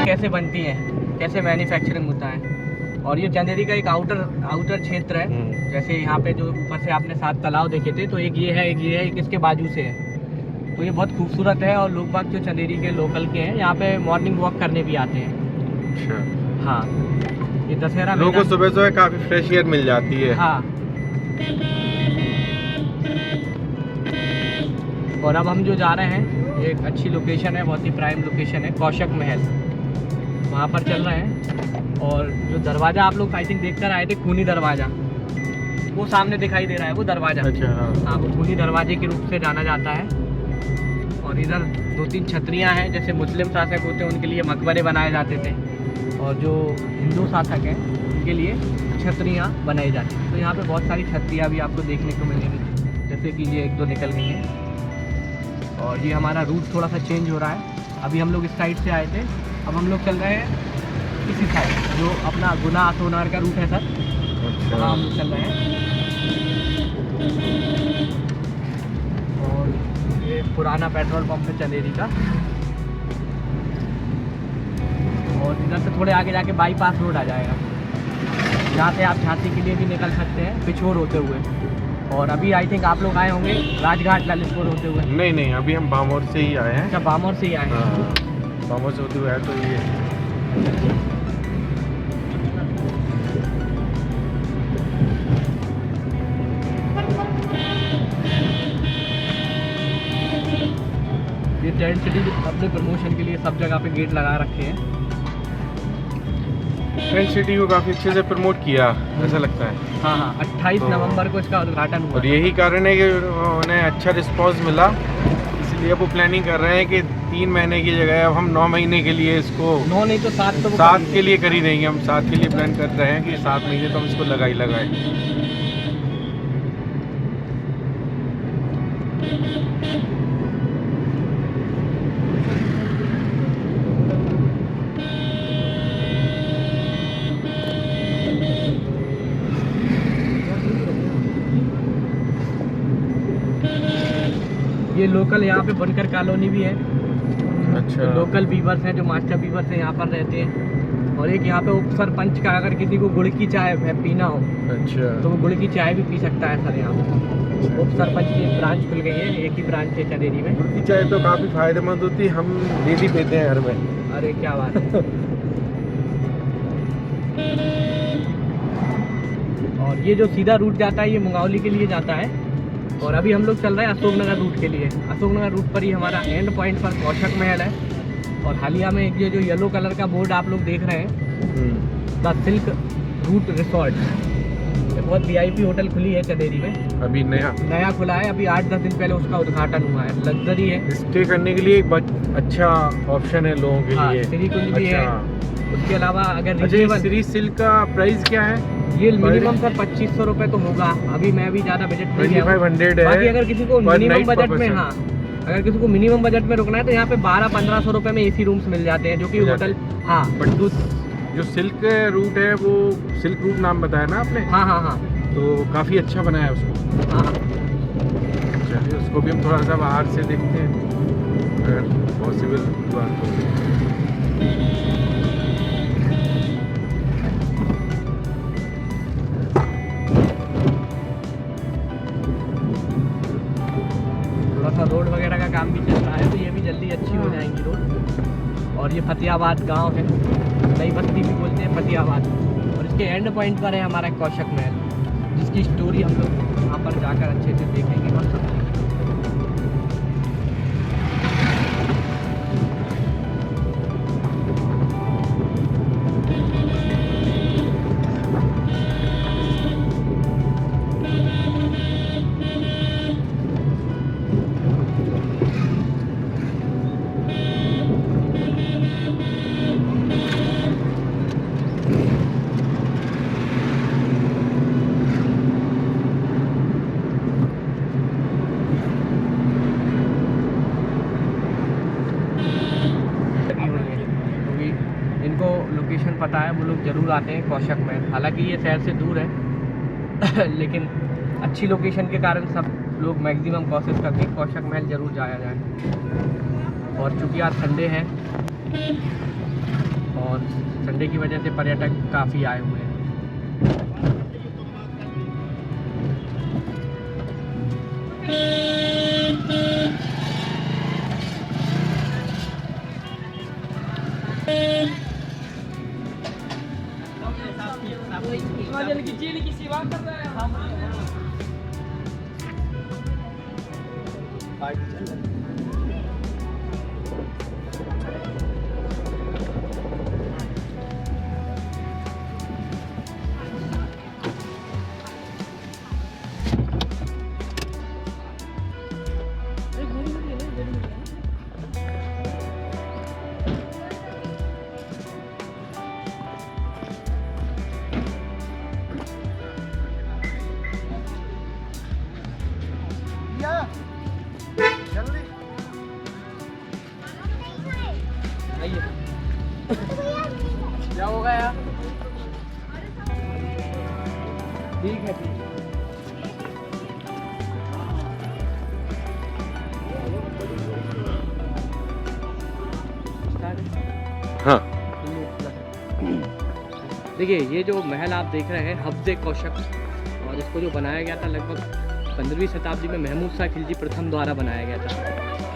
कैसे बनती है, कैसे मैन्युफैक्चरिंग होता है। और ये चंदेरी का एक आउटर क्षेत्र है। जैसे यहाँ पे जो ऊपर से आपने 7 तालाब देखे थे, तो एक ये है, एक ये है, एक इसके बाजू से है। तो ये बहुत खूबसूरत है और लोग बाग जो चंदेरी के लोकल के हैं यहाँ पे मॉर्निंग वॉक करने भी आते हैं। अच्छा। हाँ, ये दशहरा लोगों को सुबह सुबह काफी फ्रेश एयर मिल जाती है। हाँ। और अब हम जो जा रहे हैं, ये एक अच्छी लोकेशन है, बहुत ही प्राइम लोकेशन है, कौशक महल, वहाँ पर चल रहे हैं। और जो दरवाज़ा आप लोग आई थिंक देख कर आए थे, खूनी दरवाज़ा, वो सामने दिखाई दे रहा है, वो दरवाज़ा। अच्छा। हाँ, वो खूनी दरवाजे के रूप से जाना जाता है। और इधर 2-3 छतरियाँ हैं, जैसे मुस्लिम शासक होते हैं उनके लिए मकबरे बनाए जाते थे, और जो हिंदू शासक हैं उनके लिए छतरियाँ बनाई जाती थी। तो यहाँ पे बहुत सारी छतरियाँ भी आपको देखने को मिलेंगी, जैसे कि ये 1-2 निकल गई हैं। और ये हमारा रूट थोड़ा सा चेंज हो रहा है। अभी हम लोग इस साइड से आए थे, अब हम लोग चल रहे हैं इसी साइड, जो अपना गुना सोनार का रूट है सर। अच्छा। वहाँ हम लोग चल रहे हैं। और ये पुराना पेट्रोल पंप है चंदेरी का। और इधर से थोड़े आगे जाके बाईपास रोड आ जाएगा, जहाँ से आप झांसी के लिए भी निकल सकते हैं पिछोर होते हुए। और अभी आई थिंक आप लोग आए होंगे राजघाट ललितपुर होते हुए। नहीं, अभी हम बामोर से ही आए हैं। अच्छा, बामोर से ही आए हैं। हाँ, बामोर से होते हुए आए। तो ये टेंट सिटी अपने प्रमोशन के लिए सब जगह पे गेट लगा रखे हैं। टेंट सिटी को काफी अच्छे से प्रमोट किया ऐसा लगता है। हाँ, 28 नवंबर को इसका उद्घाटन हुआ। और यही कारण है कि उन्हें अच्छा रिस्पांस मिला, इसलिए वो प्लानिंग कर रहे हैं कि 3 महीने की जगह अब हम 9 महीने के लिए इसको 9 नहीं तो 7 तो 7 के लिए कर ही देंगे। हम 7 के लिए प्लान कर रहे हैं कि 7 महीने तो हम इसको लगाए। ये लोकल यहाँ पे बनकर कॉलोनी भी है। अच्छा। लोकल बीवर्स हैं, जो मास्टर बीवर्स हैं यहाँ पर रहते हैं। और एक यहाँ पे उप सरपंच का, अगर किसी को गुड़ की चाय पीना हो अच्छा तो वो गुड़ की चाय भी पी सकता है सर। यहाँ पे उप सरपंच की एक ब्रांच खुल गई है, एक ही ब्रांच है चंदेरी में। गुड़ की चाय तो काफ़ी फायदेमंद होती है, हम डेली पीते हैं घर में। अरे क्या बात है। और ये जो सीधा रूट जाता है ये मुंगावली के लिए जाता है। और अभी हम लोग चल रहे हैं अशोकनगर रूट के लिए। अशोकनगर रूट पर ही हमारा एंड पॉइंट पर कौशक महल है। और हालिया में एक ये जो येलो कलर का बोर्ड आप लोग देख रहे हैं, द सिल्क रूट रिसोर्ट, ये बहुत VIP होटल खुली है चंदेरी में। अभी नया खुला है, अभी 8-10 दिन पहले उसका उद्घाटन हुआ है। लग्जरी है, स्टे करने के लिए एक अच्छा ऑप्शन है लोगों के लिए। श्री कुंज भी है। उसके अलावा अगर श्री सिल्क का प्राइस क्या है? ये मिनिमम सर 2500 रुपये तो होगा। अभी मैं भी ज़्यादा बजट में 2500 है। बाकी अगर किसी को मिनिमम बजट में, हाँ, अगर किसी को मिनिमम बजट में रुकना है तो यहाँ पे 1200-1500 रुपये में AC रूम्स मिल जाते हैं, जो कि होटल। हाँ, बट जो सिल्क रूट है वो सिल्क रूट नाम बताया ना आपने? हाँ, तो काफ़ी अच्छा बनाया है उसको। हाँ, चलिए उसको भी हम थोड़ा सा बाहर से देखते हैं अगर पॉसिबल हुआ तो। रोड वगैरह का काम भी चल रहा है, तो ये भी जल्दी अच्छी हो जाएंगी रोड। और ये फतेहाबाद गांव है, नई बस्ती भी बोलते हैं फतेहाबाद। और इसके एंड पॉइंट पर है हमारा कौशक महल, जिसकी स्टोरी हम लोग वहाँ पर जाकर अच्छे से देखेंगे और समझेंगे। ज़रूर आते हैं कौशक महल। हालांकि ये शहर से दूर है लेकिन अच्छी लोकेशन के कारण सब लोग मैक्सिमम कोशिश करते हैं कौशक महल ज़रूर जाया जाए। और चूँकि आज संडे है और संडे की वजह से पर्यटक काफ़ी आए हुए हैं। क्या होगा यार? ठीक है ठीक है। हाँ देखिए ये जो महल आप देख रहे हैं हफ्ज़े कौशक, और इसको जो बनाया गया था लगभग 15वीं शताब्दी में महमूद शाह खिलजी प्रथम द्वारा बनाया गया था।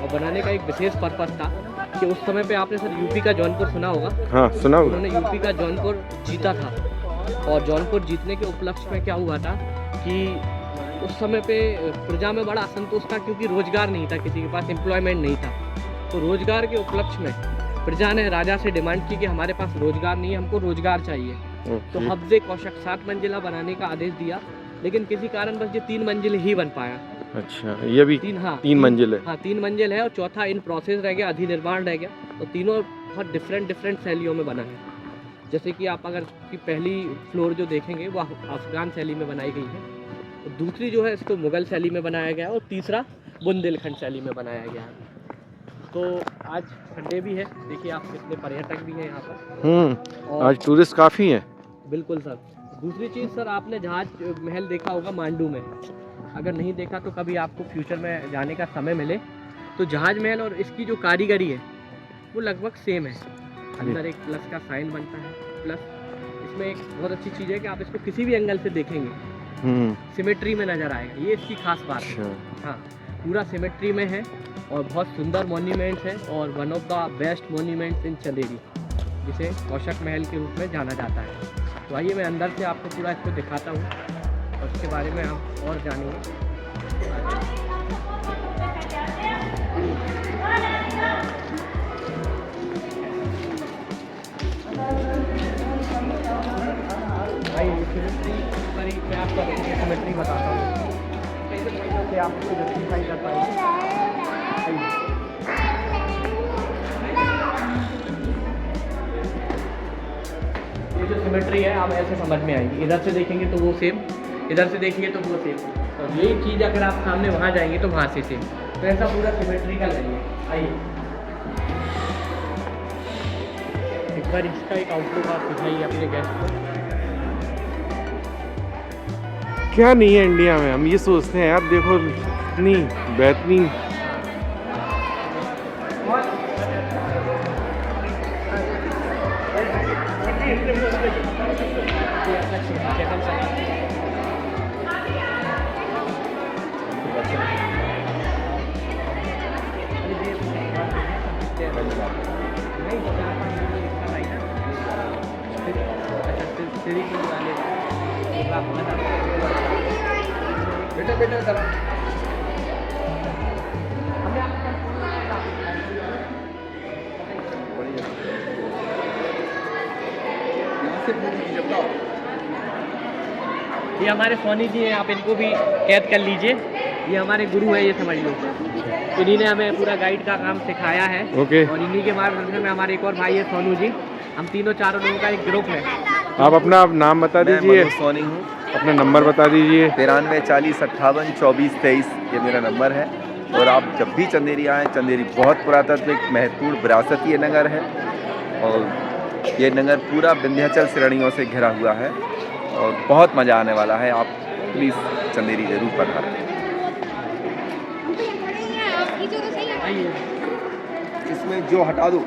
और बनाने का एक विशेष पर्पस था कि उस समय पे आपने सर यूपी का जौनपुर सुना होगा। हाँ सुना होगा। उन्होंने यूपी का जौनपुर जीता था और जौनपुर जीतने के उपलक्ष्य में क्या हुआ था कि उस समय पे प्रजा में बड़ा असंतोष था क्योंकि रोजगार नहीं था, किसी के पास एम्प्लॉयमेंट नहीं था। तो रोजगार के उपलक्ष्य में प्रजा ने राजा से डिमांड की कि हमारे पास रोजगार नहीं है, हमको रोजगार चाहिए। तो हफ्ज़े कौशक 7 मंजिला बनाने का आदेश दिया, लेकिन किसी कारण बस ये 3 मंजिल ही बन पाया। अच्छा ये भी तीन मंजिल है। हाँ 3 मंजिल है और चौथा इन प्रोसेस रह गया, अधिनिर्माण रह गया। और तीनों बहुत डिफरेंट शैलियों में बना है। जैसे कि आप अगर की पहली फ्लोर जो देखेंगे वो अफगान शैली में बनाई गई है, और दूसरी जो है इसको मुग़ल शैली में बनाया गया है, और तीसरा बुंदेलखंड शैली में बनाया गया है। तो आज संडे भी है, देखिए आप कितने पर्यटक भी हैं यहाँ पर। और आज टूरिस्ट काफ़ी हैं। बिल्कुल सर। दूसरी चीज़ सर, आपने जहाज महल देखा होगा मांडू में, अगर नहीं देखा तो कभी आपको फ्यूचर में जाने का समय मिले तो जहाज महल और इसकी जो कारीगरी है वो लगभग सेम है। अंदर एक प्लस का साइन बनता है, प्लस इसमें एक बहुत अच्छी चीज़ है कि आप इसको किसी भी एंगल से देखेंगे सिमेट्री में नज़र आएगा, ये इसकी खास बात है। हाँ पूरा सिमेट्री में है और बहुत सुंदर मॉन्यूमेंट्स है, और one of the best monuments in Chanderi, जिसे कौशक महल के रूप में जाना जाता है। तो आइए मैं अंदर से आपको पूरा इसको दिखाता हूँ और इसके बारे में आप और जानेंगे। मैं आपको सिमेट्री बताता हूँ कि आप इसको जस्टिफाई कर पाएंगे। ये जो सिमेट्री है आप ऐसे समझ में आएगी, इधर से देखेंगे तो वो सेम, इधर से देखेंगे तो वो सेम, और यही चीज़ अगर आप सामने वहाँ जाएंगे तो वहाँ से सेम। तो ऐसा पूरा सिमेट्रिकल है। आइए एक बार इसका एक आउटलुक आप दिखाइए अपने गेस्ट को। क्या नहीं है इंडिया में, हम ये सोचते हैं यार, देखो इतनी बेहतरीन। बेटा बेटा जरा ये हमारे सोनी जी हैं, आप इनको भी कैद कर लीजिए। ये हमारे गुरु है, ये समझ लो। इन्हीं ने हमें पूरा गाइड का काम सिखाया है। और इन्हीं के मार्गदर्शन में हमारे एक और भाई है सोनू जी, हम तीनों चारों लोगों का एक ग्रुप है। आप अपना नाम बता दीजिए। सोनी हूँ। अपना नंबर बता दीजिए। 93 40 58 24 23 ये मेरा नंबर है। और आप जब भी चंदेरी आएँ, चंदेरी बहुत पुरातात्विक महत्वपूर्ण विरासतीय नगर है और ये नगर पूरा विंध्याचल श्रेणियों से घिरा हुआ है और बहुत मज़ा आने वाला है। आप प्लीज़ चंदेरी ज़रूर पधारें। इसमें जो हटा दो।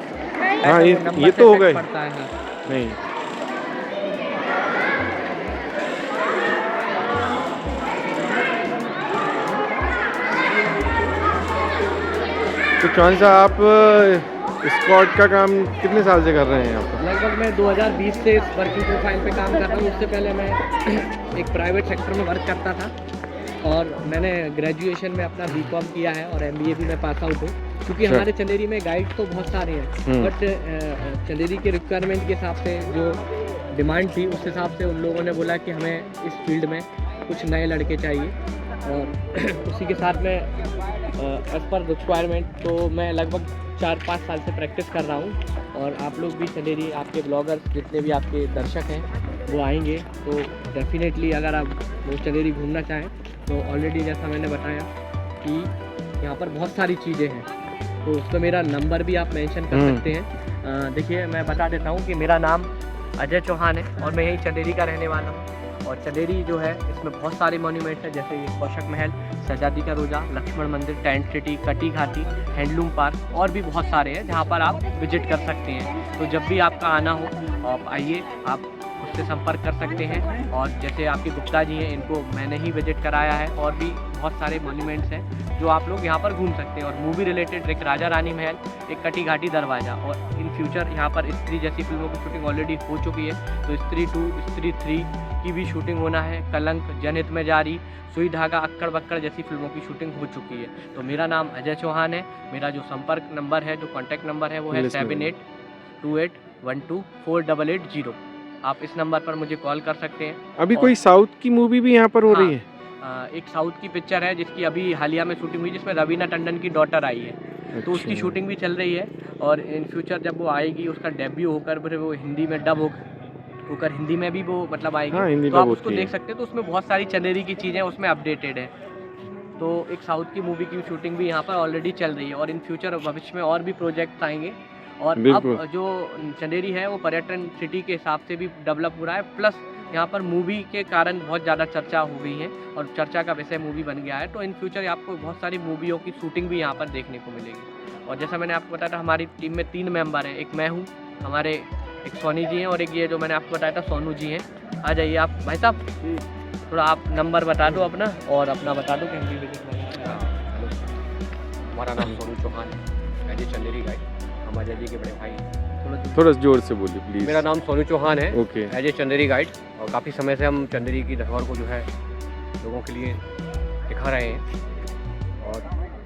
हाँ ये तो हो गए नहीं। तो चौहान साहब आप स्क्वाड का काम कितने साल से कर रहे हैं यहाँ पर? लगभग मैं 2020 से इस वर्किंग प्रोफाइल पे काम कर रहा हूँ। उससे पहले मैं एक प्राइवेट सेक्टर में वर्क करता था और मैंने ग्रेजुएशन में अपना बीकॉम किया है और एमबीए भी मैं पास आउट हूँ। क्योंकि हमारे चंदेरी में गाइड तो बहुत सारे हैं, बट चंदेरी के रिक्वायरमेंट के हिसाब से जो डिमांड थी उस हिसाब से उन लोगों ने बोला कि हमें इस फील्ड में कुछ नए लड़के चाहिए और उसी के साथ में एज पर रिक्वायरमेंट तो मैं लगभग 4-5 साल से प्रैक्टिस कर रहा हूँ। और आप लोग भी चंदेरी, आपके ब्लॉगर्स जितने भी आपके दर्शक हैं वो आएंगे तो डेफिनेटली अगर आप वो चंदेरी घूमना चाहें तो ऑलरेडी जैसा मैंने बताया कि यहाँ पर बहुत सारी चीज़ें हैं, तो उस पर मेरा नंबर भी आप मेंशन कर सकते हैं। देखिए मैं बता देता हूँ कि मेरा नाम अजय चौहान है और मैं यही चंदेरी का रहने वाला हूँ। और चंदेरी जो है इसमें बहुत सारे मॉन्यूमेंट्स हैं, जैसे ये कौशक महल, शहजादी का रोजा, लक्ष्मण मंदिर, टेंट सिटी, कटी घाटी, हैंडलूम पार्क और भी बहुत सारे हैं जहाँ पर आप विजिट कर सकते हैं। तो जब भी आपका आना हो आप आइए, आप उससे संपर्क कर सकते हैं। और जैसे आपके गुप्ता जी हैं, इनको मैंने ही विजिट कराया है और भी बहुत सारे मॉन्यूमेंट्स हैं जो आप लोग यहाँ पर घूम सकते हैं। और मूवी रिलेटेड एक राजा रानी महल, एक कटी घाटी दरवाज़ा, और इन फ्यूचर यहाँ पर स्त्री जैसी फिल्मों की शूटिंग ऑलरेडी हो चुकी है, तो स्त्री 2, स्त्री 3 की भी शूटिंग होना है। कलंक, जनहित में जारी, सुई धागा, अक्कड़ बक्कड़ जैसी फिल्मों की शूटिंग हो चुकी है। तो मेरा नाम अजय चौहान है। मेरा जो संपर्क नंबर है, जो कॉन्टैक्ट नंबर है वो है 7828124880। आप इस नंबर पर मुझे कॉल कर सकते हैं। अभी कोई साउथ की मूवी भी यहाँ पर हो रही है? एक साउथ की पिक्चर है जिसकी अभी हालिया में शूटिंग हुई, जिसमें रवीना टंडन की डॉटर आई है। तो उसकी शूटिंग भी चल रही है और इन फ्यूचर जब वो आएगी, उसका डेब्यू होकर फिर वो हिंदी में डब होकर हिंदी में भी वो मतलब आएगी। हाँ, तो आप उसको देख सकते हैं। तो उसमें बहुत सारी चंदेरी की चीज़ें उसमें अपडेटेड है। तो एक साउथ की मूवी की शूटिंग भी यहाँ पर ऑलरेडी चल रही है और इन फ्यूचर भविष्य में और भी प्रोजेक्ट आएंगे। और अब जो चंदेरी है वो पर्यटन सिटी के हिसाब से भी डेवलप हो रहा है, प्लस यहाँ पर मूवी के कारण बहुत ज़्यादा चर्चा हो गई है और चर्चा का विषय मूवी बन गया है। तो इन फ्यूचर आपको बहुत सारी मूवियों की शूटिंग भी यहाँ पर देखने को मिलेगी। और जैसा मैंने आपको बताया था, हमारी टीम में 3 मेंबर हैं। एक मैं हूँ, हमारे एक सोनी जी हैं और एक ये जो मैंने आपको बताया था सोनू जी हैं। आ जाइए आप भाई साहब, थोड़ा आप नंबर बता दो अपना और अपना बता दो कि हम भी विजिट करेंगे। हमारा नाम सोनू चौहान है, अजय चंदेरी गाइड, हम अजय जी के बड़े भाई हैं। थोड़ा जोर से बोलिए प्लीज़। मेरा नाम सोनू चौहान है, okay, as a Chanderi guide. और काफ़ी समय से हम चंदेरी की धरोहर को जो है लोगों के लिए दिखा रहे हैं। और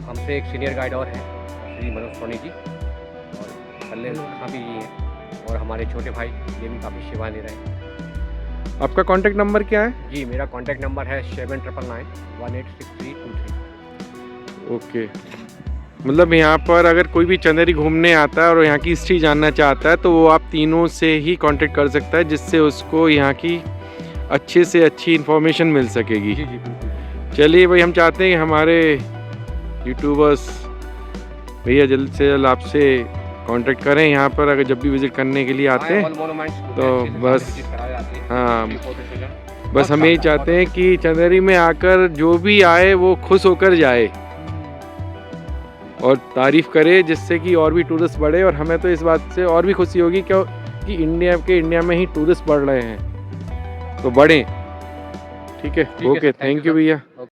हमसे एक सीनियर गाइड और हैं, श्री मनोज सोनी जी, और कल्याण काफ़ी जी हैं, और हमारे छोटे भाई ये भी काफ़ी सेवा दे रहे हैं। आपका कॉन्टैक्ट नंबर क्या है? जी, मेरा कॉन्टैक्ट नंबर है 7999186323। ओके, मतलब यहाँ पर अगर कोई भी चंदेरी घूमने आता है और यहाँ की हिस्ट्री जानना चाहता है तो वो आप तीनों से ही कांटेक्ट कर सकता है, जिससे उसको यहाँ की अच्छे से अच्छी इन्फॉर्मेशन मिल सकेगी। जी जी बिल्कुल। चलिए भाई, हम चाहते हैं कि हमारे यूट्यूबर्स भैया जल्द से जल्द आपसे कांटेक्ट करें यहाँ पर, अगर जब भी विज़िट करने के लिए आते हैं तो बस हाँ, बस हम यही चाहते हैं कि चंदेरी में आकर जो भी आए वो खुश होकर जाए और तारीफ़ करे, जिससे कि और भी टूरिस्ट बढ़े। और हमें तो इस बात से और भी खुशी होगी कि इंडिया में ही टूरिस्ट बढ़ रहे हैं, तो बढ़ें। ठीक है, ओके, थैंक यू भैया।